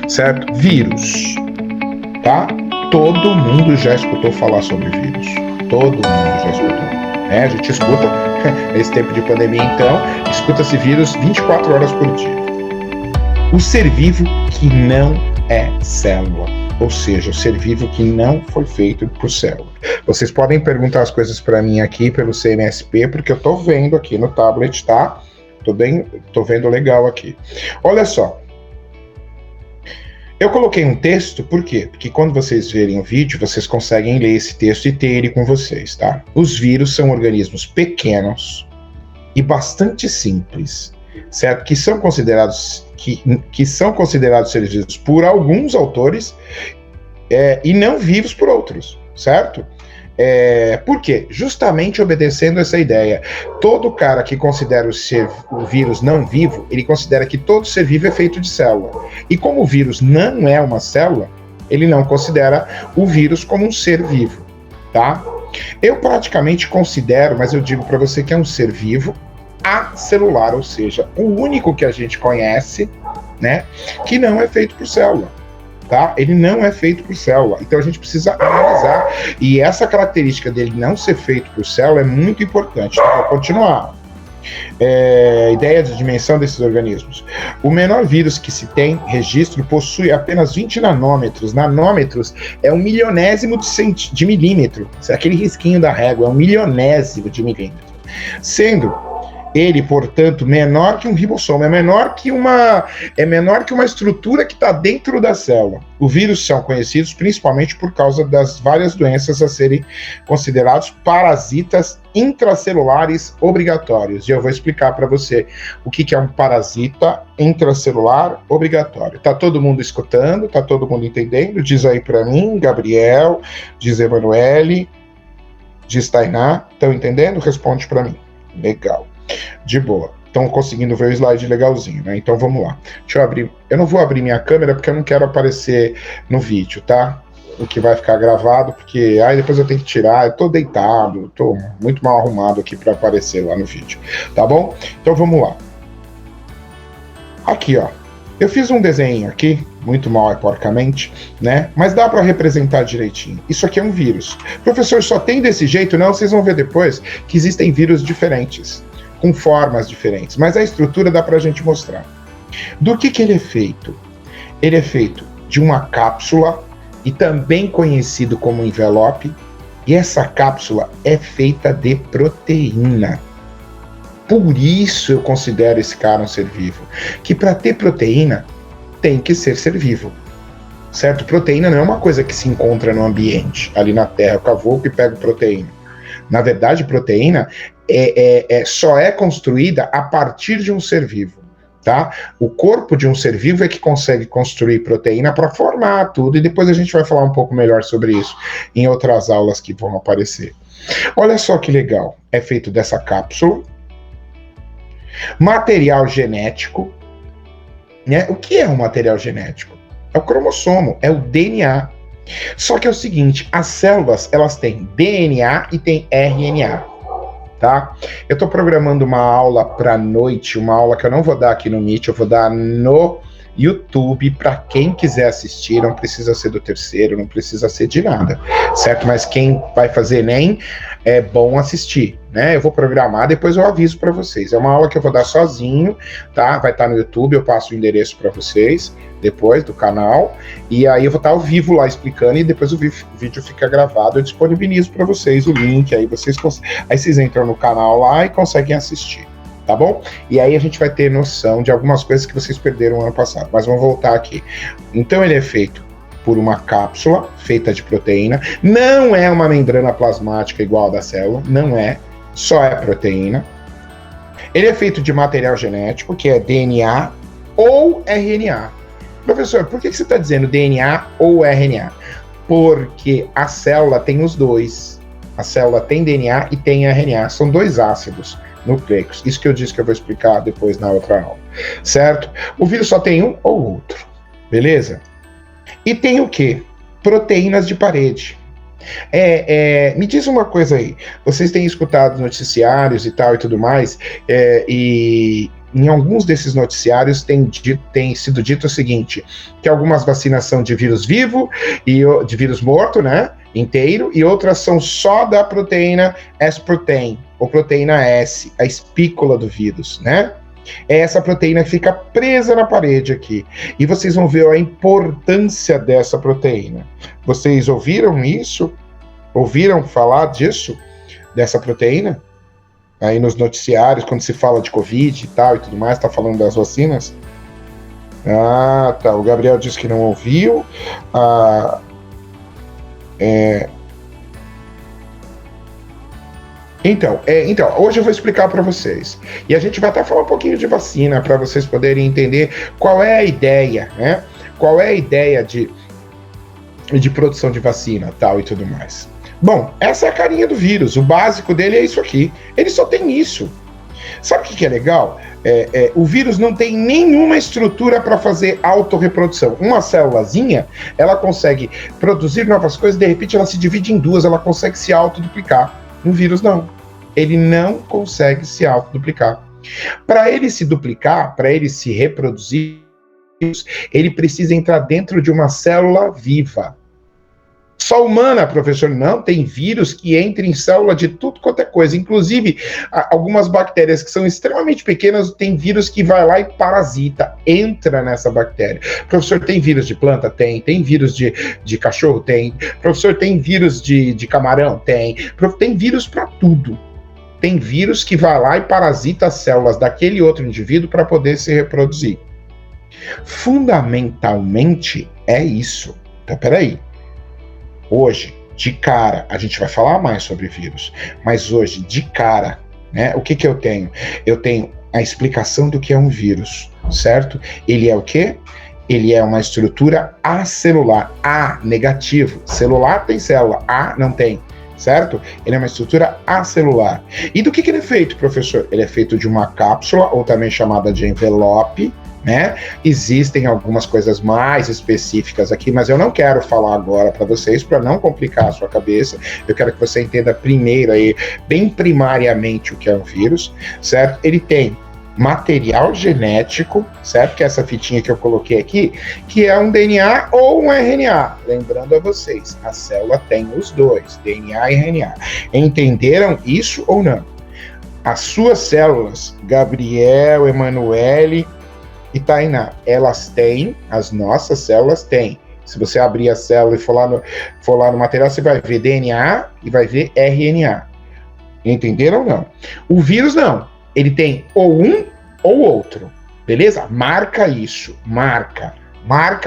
Certo? Vírus, tá? Todo mundo já escutou falar sobre vírus. Todo mundo já escutou. A gente escuta, nesse tempo de pandemia, então, escuta-se vírus 24 horas por dia. O ser vivo que não é célula, ou seja, o ser vivo que não foi feito por célula. Vocês podem perguntar as coisas para mim aqui pelo CMSP, porque eu tô vendo aqui no tablet, tá? Tô vendo legal aqui. Olha só. Eu coloquei um texto, por quê? Porque quando vocês verem o vídeo, vocês conseguem ler esse texto e ter ele com vocês, tá? Os vírus são organismos pequenos e bastante simples, certo? Que são considerados seres vivos por alguns autores e não vivos por outros, certo? Por quê? Justamente obedecendo essa ideia. Todo cara que considera o vírus não vivo, ele considera que todo ser vivo é feito de célula. E como o vírus não é uma célula, ele não considera o vírus como um ser vivo, tá? Eu praticamente considero, mas eu digo para você que é um ser vivo acelular, ou seja, o único que a gente conhece, né, que não é feito por célula. Tá? Ele não é feito por célula, então a gente precisa analisar, e essa característica dele não ser feito por célula é muito importante. Então, vou continuar. Ideia de dimensão desses organismos. O menor vírus que se tem registro possui apenas 20 nanômetros. Nanômetros é 1/1000 de milímetro. Aquele risquinho da régua é 1/1000 de milímetro. Sendo ele, portanto, menor que um ribossomo, é menor que uma estrutura que está dentro da célula. Os vírus são conhecidos principalmente por causa das várias doenças a serem considerados parasitas intracelulares obrigatórios. E eu vou explicar para você o que é um parasita intracelular obrigatório. Tá todo mundo escutando? Tá todo mundo entendendo? Diz aí para mim, Gabriel, diz Emanuele, diz Tainá. Estão entendendo? Responde para mim. Legal. De boa. Estão conseguindo ver o slide legalzinho, né? Então vamos lá. Deixa eu abrir. Eu não vou abrir minha câmera porque eu não quero aparecer no vídeo, tá? O que vai ficar gravado, porque depois eu tenho que tirar. Eu tô deitado, tô muito mal arrumado aqui para aparecer lá no vídeo, tá bom? Então vamos lá. Aqui, ó. Eu fiz um desenho aqui, muito mal e porcamente, né? Mas dá para representar direitinho. Isso aqui é um vírus. Professor, só tem desse jeito? Não, vocês vão ver depois que existem vírus diferentes, com formas diferentes, mas a estrutura dá para a gente mostrar. Do que ele é feito? Ele é feito de uma cápsula, e também conhecido como envelope, e essa cápsula é feita de proteína. Por isso eu considero esse cara um ser vivo, que para ter proteína tem que ser vivo, certo? Proteína não é uma coisa que se encontra no ambiente, ali na Terra, eu cavou e pego proteína. Na verdade, proteína só é construída a partir de um ser vivo, tá? O corpo de um ser vivo é que consegue construir proteína para formar tudo, e depois a gente vai falar um pouco melhor sobre isso em outras aulas que vão aparecer. Olha só que legal, é feito dessa cápsula, material genético, né? O que é um material genético? É o cromossomo, é o DNA. Só que é o seguinte, as células, elas têm DNA e têm RNA, tá? Eu tô programando uma aula para noite, uma aula que eu não vou dar aqui no Meet, eu vou dar no YouTube para quem quiser assistir, não precisa ser do terceiro, não precisa ser de nada, certo? Mas quem vai fazer ENEM, é bom assistir, né? Eu vou programar, depois eu aviso para vocês. É uma aula que eu vou dar sozinho, tá? Vai estar no YouTube, eu passo o endereço para vocês depois do canal, e aí eu vou estar ao vivo lá explicando, e depois o vídeo fica gravado, eu disponibilizo para vocês o link, aí vocês entram no canal lá e conseguem assistir, tá bom? E aí a gente vai ter noção de algumas coisas que vocês perderam ano passado, mas vamos voltar aqui. Então ele é feito por uma cápsula feita de proteína, não é uma membrana plasmática igual a da célula, não é, só é proteína. Ele é feito de material genético, que é DNA ou RNA. Professor, por que você está dizendo DNA ou RNA? Porque a célula tem os dois. A célula tem DNA e tem RNA, são dois ácidos nucleicos. Isso que eu disse que eu vou explicar depois na outra aula, certo? O vírus só tem um ou outro, beleza? E tem o quê? proteínas de parede. Me diz uma coisa aí, vocês têm escutado noticiários e tal e tudo mais, e em alguns desses noticiários tem sido dito o seguinte, que algumas vacinas são de vírus vivo, e de vírus morto, né, inteiro, e outras são só da proteína S-protein, ou proteína S, a espícula do vírus, né? É essa proteína que fica presa na parede aqui. E vocês vão ver a importância dessa proteína. Vocês ouviram isso? Ouviram falar disso? Dessa proteína? Aí nos noticiários, quando se fala de Covid e tal e tudo mais, tá falando das vacinas? Ah, tá. O Gabriel disse que não ouviu. Então, hoje eu vou explicar para vocês. E a gente vai até falar um pouquinho de vacina, para vocês poderem entender qual é a ideia, né? Qual é a ideia de produção de vacina, tal e tudo mais. Bom, essa é a carinha do vírus. O básico dele é isso aqui. Ele só tem isso. Sabe o que é legal? O vírus não tem nenhuma estrutura para fazer autorreprodução. Uma célulazinha, ela consegue produzir novas coisas, de repente ela se divide em duas, ela consegue se autoduplicar. Um vírus não. Ele não consegue se autoduplicar. Para ele se duplicar, para ele se reproduzir, ele precisa entrar dentro de uma célula viva. Só humana, professor? Não, tem vírus que entram em célula de tudo quanto é coisa. Inclusive, algumas bactérias que são extremamente pequenas, tem vírus que vai lá e parasita, entra nessa bactéria. Professor, tem vírus de planta? Tem. Tem vírus de cachorro? Tem. Professor, tem vírus de camarão? Tem. Tem vírus para tudo. Tem vírus que vai lá e parasita as células daquele outro indivíduo para poder se reproduzir. Fundamentalmente, é isso. Então, peraí. Hoje, de cara, a gente vai falar mais sobre vírus, mas hoje, de cara, né, o que eu tenho? Eu tenho a explicação do que é um vírus, certo? Ele é o quê? Ele é uma estrutura acelular, A negativo, celular tem célula, A não tem, certo? Ele é uma estrutura acelular. E do que ele é feito, professor? Ele é feito de uma cápsula, ou também chamada de envelope, né? Existem algumas coisas mais específicas aqui, mas eu não quero falar agora para vocês, para não complicar a sua cabeça. Eu quero que você entenda primeiro aí, bem primariamente, o que é um vírus, certo? Ele tem material genético, certo? Que é essa fitinha que eu coloquei aqui, que é um DNA ou um RNA. Lembrando a vocês, a célula tem os dois, DNA e RNA. Entenderam isso ou não? As suas células, Gabriel, Emanuele e Tainá, elas têm, as nossas células têm. Se você abrir a célula e for lá no material, você vai ver DNA e vai ver RNA. Entenderam ou não? O vírus não. Ele tem ou um ou outro. Beleza? Marca isso. Marca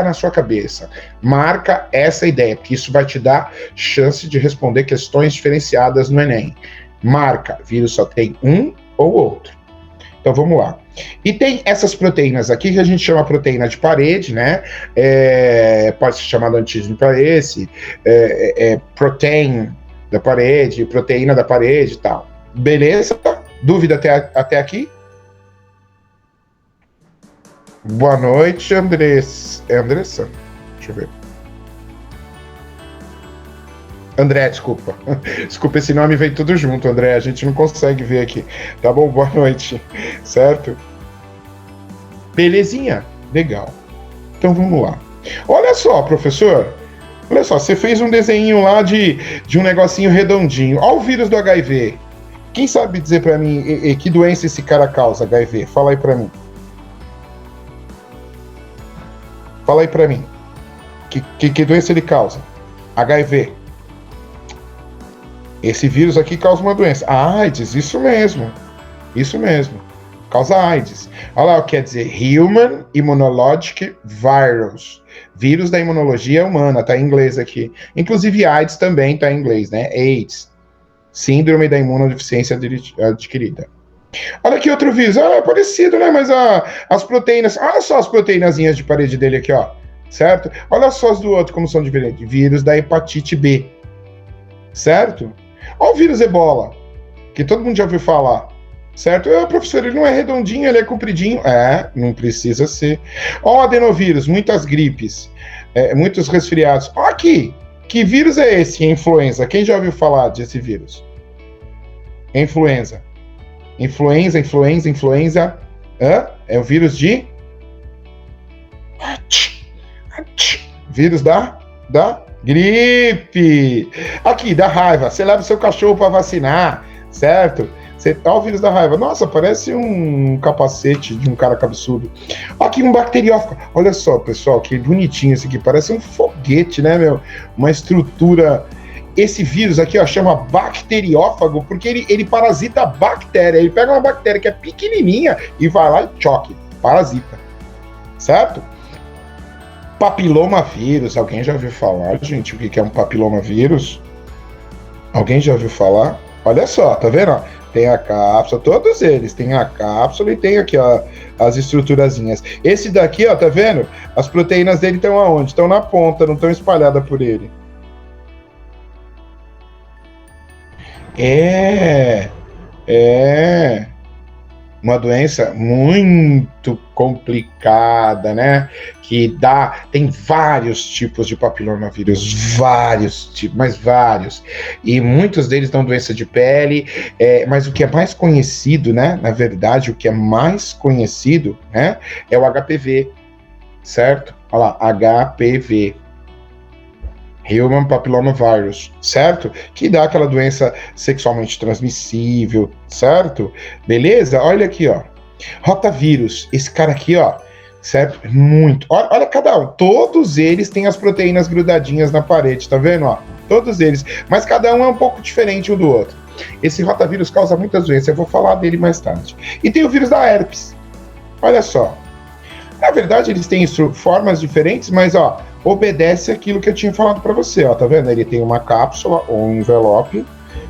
na sua cabeça. Marca essa ideia, porque isso vai te dar chance de responder questões diferenciadas no Enem. Marca. Vírus só tem um ou outro. Então vamos lá. E tem essas proteínas aqui que a gente chama proteína de parede, né? Pode ser chamado antígeno para esse, protein da parede, proteína da parede e tal. Beleza? Dúvida até aqui? Boa noite, Andressa. Deixa eu ver. André, desculpa. Desculpa, esse nome vem tudo junto, André. A gente não consegue ver aqui. Tá bom? Boa noite. Certo? Belezinha? Legal. Então vamos lá. Olha só, professor. Olha só, você fez um desenho lá de um negocinho redondinho. Olha o vírus do HIV. Quem sabe dizer pra mim que doença esse cara causa, HIV? Fala aí pra mim. Fala aí pra mim. Que doença ele causa? HIV. Esse vírus aqui causa uma doença. A AIDS, isso mesmo. Isso mesmo. Causa AIDS. Olha lá o que quer dizer. Human Immunologic Virus. Vírus da imunologia humana. Tá em inglês aqui. Inclusive AIDS também tá em inglês, né? AIDS. Síndrome da imunodeficiência adquirida. Olha aqui outro vírus. É parecido, né? Mas as proteínas... Olha só as proteínazinhas de parede dele aqui, ó. Certo? Olha só as do outro como são diferentes. Vírus da hepatite B. Certo? Olha o vírus ebola, que todo mundo já ouviu falar, certo? Professor, ele não é redondinho, ele é compridinho. Não precisa ser. Olha o adenovírus, muitas gripes. muitos resfriados. Ó aqui, que vírus é esse? Influenza. Quem já ouviu falar desse vírus? Influenza. Influenza. É o vírus de... Vírus da gripe. Aqui, da raiva. Você leva o seu cachorro para vacinar, certo? Olha o vírus da raiva. Nossa, parece um capacete de um cara cabeçudo. Aqui um bacteriófago. Olha só, pessoal, que bonitinho esse aqui. Parece um foguete, né, meu? Uma estrutura. Esse vírus aqui, ó, chama bacteriófago, porque ele parasita a bactéria. Ele pega uma bactéria que é pequenininha e vai lá e choque. Parasita. Certo? Papilomavírus. Alguém já ouviu falar, gente, o que é um papilomavírus? Alguém já ouviu falar? Olha só, tá vendo? Tem a cápsula, todos eles têm a cápsula e tem aqui, ó, as estruturazinhas. Esse daqui, ó, tá vendo? As proteínas dele estão aonde? Estão na ponta, não estão espalhadas por ele. É uma doença muito complicada, né? Tem vários tipos de papilomavírus, vários tipos, mas vários. E muitos deles dão doença de pele, mas o que é mais conhecido, né? Na verdade, o que é mais conhecido, né? É o HPV, certo? Olha lá, HPV. Human Papilloma Virus, certo? Que dá aquela doença sexualmente transmissível, certo? Beleza? Olha aqui, ó. Rotavírus, esse cara aqui, ó, certo? Muito. Olha cada um. Todos eles têm as proteínas grudadinhas na parede, tá vendo, ó? Todos eles. Mas cada um é um pouco diferente um do outro. Esse rotavírus causa muitas doenças, eu vou falar dele mais tarde. E tem o vírus da herpes. Olha só. Na verdade, eles têm formas diferentes, mas, ó, obedece aquilo que eu tinha falado para você, ó, tá vendo? Ele tem uma cápsula ou um envelope,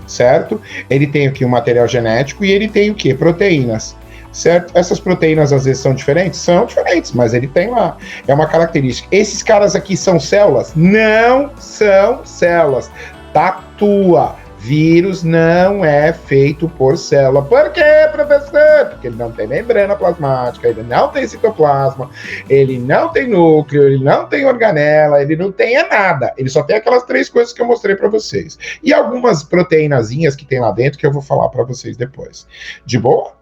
certo? Ele tem aqui um material genético e ele tem o quê? Proteínas, certo? Essas proteínas às vezes são diferentes? São diferentes, mas ele tem lá. É uma característica. Esses caras aqui são células? Não são células. Tatua. Vírus não é feito por célula. Por quê, professor? Porque ele não tem membrana plasmática, ele não tem citoplasma, ele não tem núcleo, ele não tem organela, ele não tem nada. Ele só tem aquelas 3 coisas que eu mostrei para vocês. E algumas proteínazinhas que tem lá dentro que eu vou falar para vocês depois. De boa?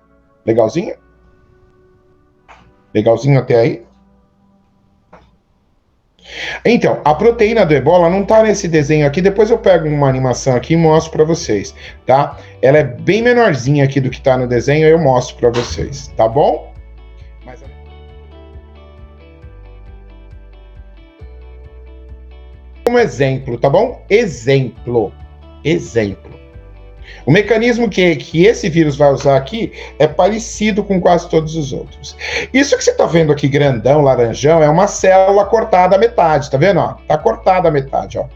Legalzinho? Legalzinho até aí? Então, a proteína do ebola não tá nesse desenho aqui, depois eu pego uma animação aqui e mostro para vocês, tá? Ela é bem menorzinha aqui do que tá no desenho, eu mostro para vocês, tá bom? Como exemplo, tá bom? Exemplo. O mecanismo que esse vírus vai usar aqui é parecido com quase todos os outros. Isso que você está vendo aqui, grandão, laranjão, é uma célula cortada à metade, tá vendo? Ó, tá cortada à metade, ó.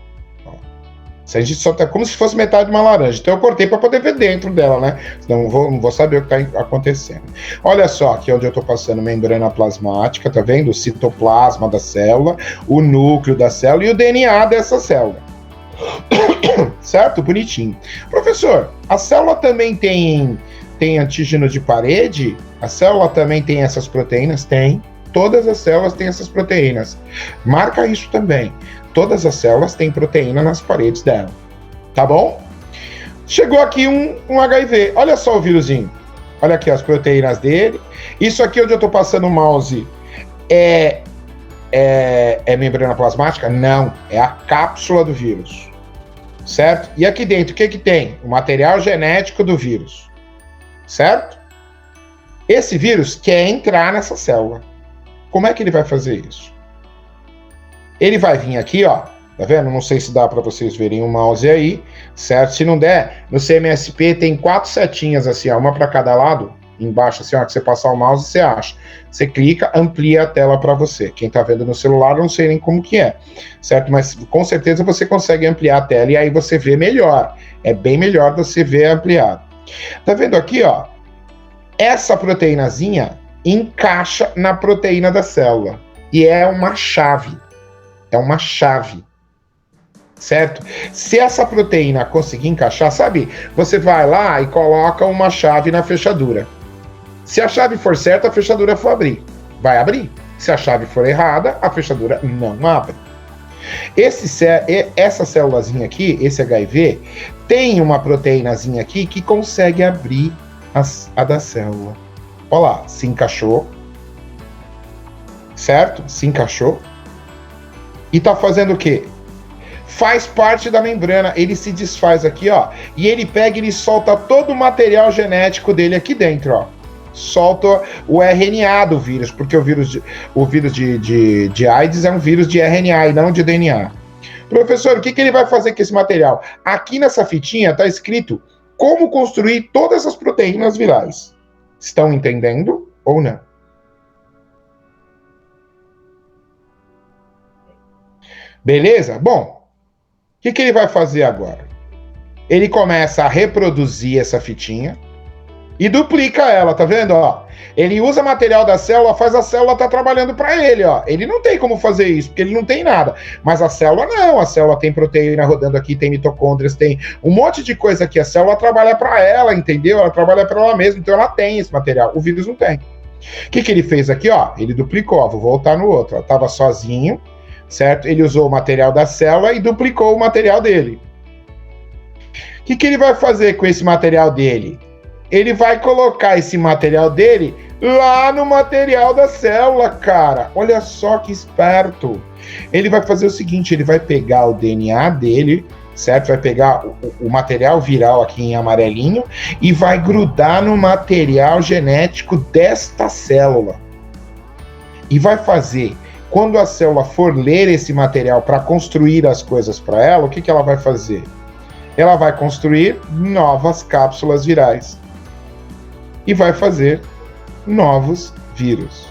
A gente só tá como se fosse metade de uma laranja. Então eu cortei para poder ver dentro dela, né? Senão não vou saber o que está acontecendo. Olha só aqui onde eu estou passando membrana plasmática, tá vendo? O citoplasma da célula, o núcleo da célula e o DNA dessa célula. Certo? Bonitinho. Professor, a célula também tem antígeno de parede? A célula também tem essas proteínas? Tem. Todas as células têm essas proteínas. Marca isso também. Todas as células têm proteína nas paredes dela. Tá bom? Chegou aqui um HIV. Olha só o vírusinho. Olha aqui as proteínas dele. Isso aqui onde eu estou passando o mouse é membrana plasmática? Não. É a cápsula do vírus. Certo? E aqui dentro, o que tem? O material genético do vírus. Certo? Esse vírus quer entrar nessa célula. Como é que ele vai fazer isso? Ele vai vir aqui, ó. Tá vendo? Não sei se dá para vocês verem o mouse aí, certo? Se não der, no CMSP tem 4 setinhas assim, ó, uma para cada lado, embaixo assim, ó, que você passar o mouse, você acha. Você clica, amplia a tela para você. Quem tá vendo no celular, eu não sei nem como que é, certo? Mas com certeza você consegue ampliar a tela e aí você vê melhor. É bem melhor você ver ampliado. Tá vendo aqui, ó? Essa proteínazinha encaixa na proteína da célula e é uma chave. É uma chave. Certo? Se essa proteína conseguir encaixar, sabe? Você vai lá e coloca uma chave na fechadura. Se a chave for certa, a fechadura for abrir. Vai abrir. Se a chave for errada, a fechadura não abre. Essa célulazinha aqui, esse HIV, tem uma proteínazinha aqui que consegue abrir a da célula. Olha lá, se encaixou. Certo? Se encaixou. E tá fazendo o quê? Faz parte da membrana, ele se desfaz aqui, ó, e ele pega e ele solta todo o material genético dele aqui dentro, ó. Solta o RNA do vírus, porque o vírus de AIDS é um vírus de RNA e não de DNA. Professor, o que ele vai fazer com esse material? Aqui nessa fitinha tá escrito como construir todas as proteínas virais. Estão entendendo ou não? Beleza? Bom, o que ele vai fazer agora? Ele começa a reproduzir essa fitinha e duplica ela, tá vendo? Ó, ele usa material da célula, faz a célula estar trabalhando para ele, ó. Ele não tem como fazer isso, porque ele não tem nada. Mas a célula não, a célula tem proteína rodando aqui, tem mitocôndrias, tem um monte de coisa aqui. A célula trabalha para ela, entendeu? Ela trabalha para ela mesma, então ela tem esse material. O vírus não tem. O que ele fez aqui, ó? Ele duplicou, ó, vou voltar no outro, ó. Tava sozinho, certo? Ele usou o material da célula e duplicou o material dele. O que ele vai fazer com esse material dele? Ele vai colocar esse material dele lá no material da célula, cara. Olha só que esperto. Ele vai fazer o seguinte, ele vai pegar o DNA dele, certo? Vai pegar o material viral aqui em amarelinho e vai grudar no material genético desta célula. E vai fazer, quando a célula for ler esse material para construir as coisas para ela, o que ela vai fazer? Ela vai construir novas cápsulas virais. E vai fazer novos vírus.